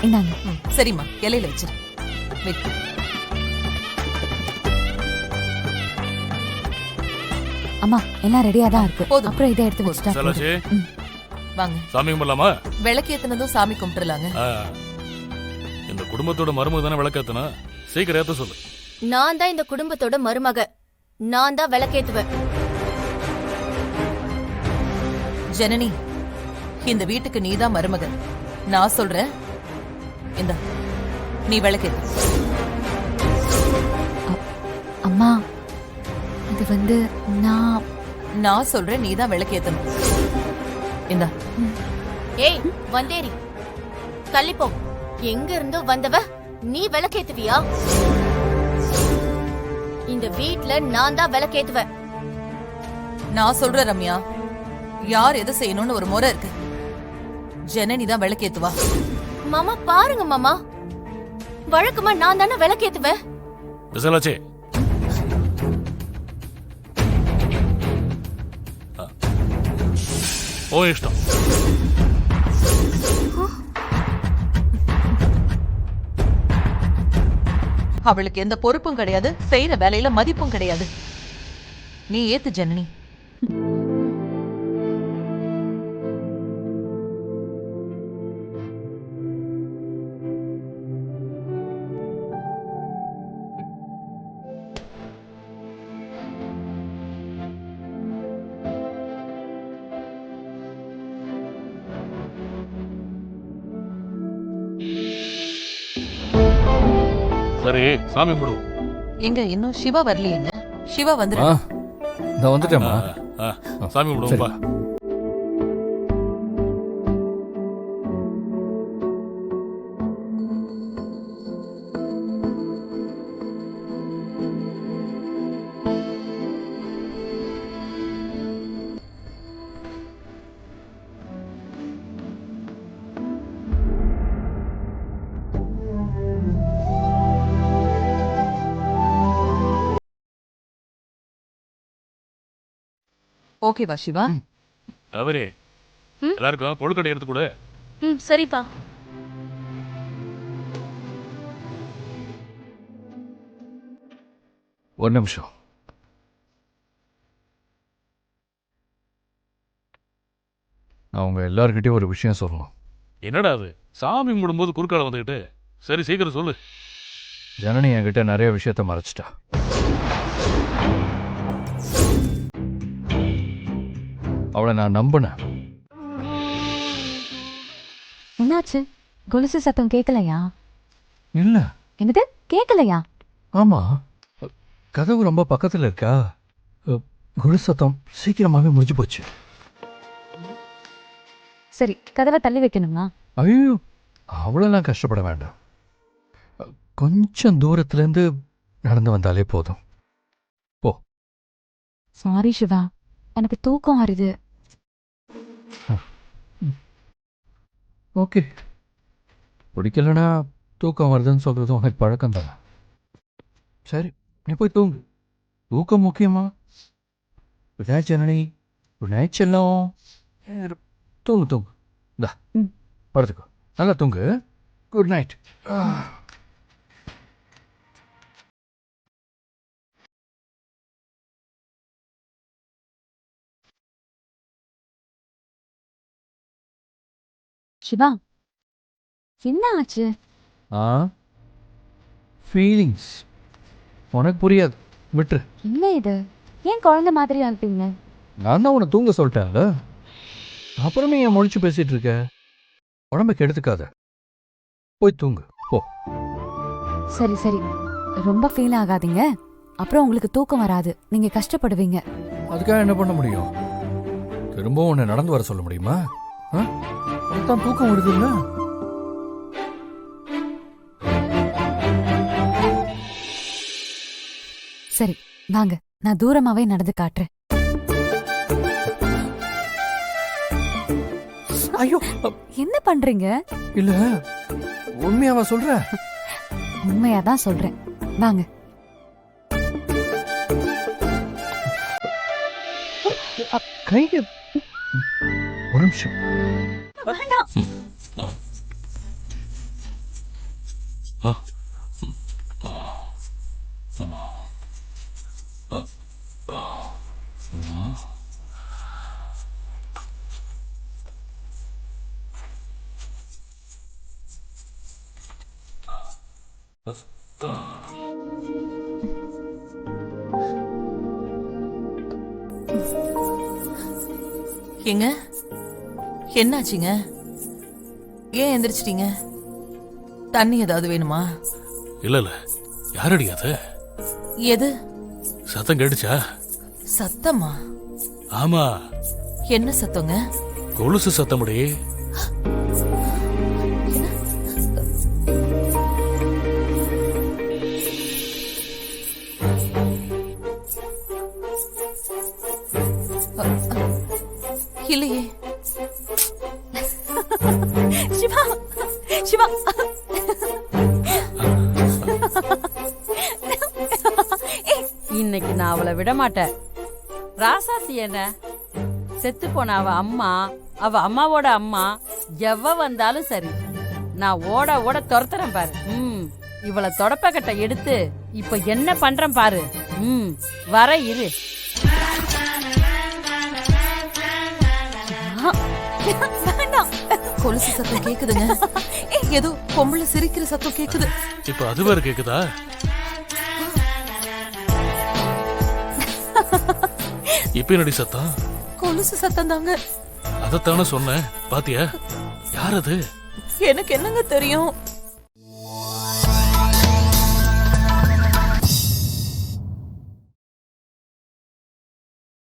இந்தாங்க. சரிம்மா, இலையில வச்சிரு. வைக்க. அம்மா எல்லாம் ரெடியா தான் இருக்கு. போதும். அப்புறம் இதை எடுத்து வச்சுட்டா செல்லாச்சி, போதும். ம். வாங்க, சாமி கும்பிடலாமா? விளக்கேத்துனதும் சாமி கும்பிட்டுலாங்க. இந்த குடும்பத்தோட மருமக தானே விளக்கேத்தனா, சீக்கிரம் ஏத்த சொல்லு. நான் தான் இந்த குடும்பத்தோட மருமக. நான் தான் விளக்கேத்துவேன். ஜனனி, இந்த வீட்டுக்கு நீதான் மருமகன். நான் சொல்றேன், இந்த நீ விளக்கேத்து. அம்மா இது வந்து நான் சொல்றேன், நீதான் விளக்கேத்தணும். இந்த ஏய் வந்தேரி, தள்ளிப்போ. எங்க இருந்தோ வந்தவ நீ விளக்கேத்துவியா? இந்த வீட்ல நான் தான் விளக்கேத்துவேன். நான் சொல்றேன் ரம்யா, யார் எதை செய்யணும்னு ஒரு முறை இருக்கு. ஜனனி தான் விளக்கேத்துவா. மாமா பாருங்க மாமா, வழக்கமா நான் தானே விளக்கேத்துவேன். செல்லாச்சி, ஓ இஷ்டம். அவளுக்கு எந்த பொறுப்பும் கிடையாது, செய்யற வேலையில மதிப்பும் கிடையாது. நீ ஏத்து ஜனனி. சரி, சாமி கும்பிடுவோம். எங்க இன்னும் சிவா வரலையேங்க? சிவா வந்துரு. நான் வந்துட்டேம்மா. சாமி கும்பிடுவோம்பா. ஓகேவா சிவா? அவரே, எல்லாருக்கும் கொழுக்கட்டை எடுத்து கொடு. சரிப்பா. ஒரு நிமிஷம். நான் உங்க எல்லார்கிட்டயும் ஒரு விஷயம் சொல்லணும். என்னடா அது, சாமி கும்பிடும்போது குறுக்கால வந்துகிட்டு? சரி சீக்கிரம் சொல்லு. ஜனனி என்கிட்ட நிறைய விஷயத்த மறைச்சிட்டா. அவளை நான் நம்பினேன். என்னாச்சு? கொலுசு சத்தம் கேட்கலையா? இல்ல. என்னது கேட்கலையா? ஆமா, கதவு ரொம்ப பக்கத்துல இருக்கா. குழு சத்தம் சீக்கிரமாவே முடிஞ்சு போச்சு. சரி, கதவை தள்ளி வைக்கணுமா? ஐயோ, அவ்வளோலாம் கஷ்டப்பட வேண்டாம். கொஞ்சம் தூரத்துல இருந்து நடந்து வந்தாலே போதும். போ. சாரி சிவா, எனக்கு தூக்கம் வருது. ஓகே, பிடிக்கலனா தூக்கம் வருதுன்னு சொல்றது உனக்கு பழக்கம் தானே. சரி, நீ போய் தூங்கு. தூக்கம் முக்கியமா? விநாயக ஜனனி, விநாயக செல்லம், தூங்கு தூங்கு. இந்தா படுத்துக்கோ, நல்லா தூங்கு. Good night. சிவா, என்ன ஆச்சு? ஃபீலிங்ஸ் உனக்கு புரியாது, விட்டுரு. என்ன இது? ஏன் குழந்தை மாதிரி அனுப்பிங்க? நான் தான் உன்னை தூங்க சொல்லிட்டேன்ல, அப்புறமே ஏன் முழிச்சு பேசிட்டு இருக்க? உடம்பை கெடுத்துக்காத, போய் தூங்கு போ. சரி சரி, ரொம்ப ஃபீல் ஆகாதீங்க. அப்புறம் உங்களுக்கு தூக்கம் வராது, நீங்க கஷ்டப்படுவீங்க. அதுக்காக என்ன பண்ண முடியும்? திரும்பவும் உன்னை நடந்து வர சொல்ல முடியுமா? தான் தூக்கம் வருது இல்ல? சரி வாங்க, நான் தூரமாவே நடந்து காட்டுறேன். ஐயோ, என்ன பண்றீங்க? இல்ல, உண்மையாவா சொல்ற? உண்மையாதான் சொல்றேன், வாங்க. கைக்கு. ஒரு நிமிஷம். ஏங்க என்னாச்சுங்க? ஏன் எந்திரிச்சிட்டீங்க? தண்ணி ஏதாவது வேணுமா? இல்ல இல்ல, யாரடி அது? எது சத்தம் கேட்டுச்சா? சத்தமா? ஆமா, என்ன சத்தங்க? கொலுசு சத்தமுடி. இல்லையே. சிவா சிவா இன்னைக்கு நான் அவளை விட மாட்டேன். ராசாத்தி என்ன செத்து போன அவ அம்மா, அவ அம்மாவோட அம்மா எவ வந்தாலும் சரி, நான் ஓட ஓட துரத்துறேன் பாரு. இவளை தொடப்பக்கட்டை எடுத்து இப்ப என்ன பண்றேன் பாரு. வர இரு. கொலுசு சத்தம் கேக்குதுங்க. ஏதோ பொம்பளை சிரிக்கிற சத்தம் கேக்குது. இப்ப அது வேற கேக்குதா? இப்ப என்னடி சத்தம்? கொலுசு சத்தம் தாங்க. அதத்தானே சொன்னேன், பாத்தியா? யார் அது? எனக்கு என்னங்க தெரியும்?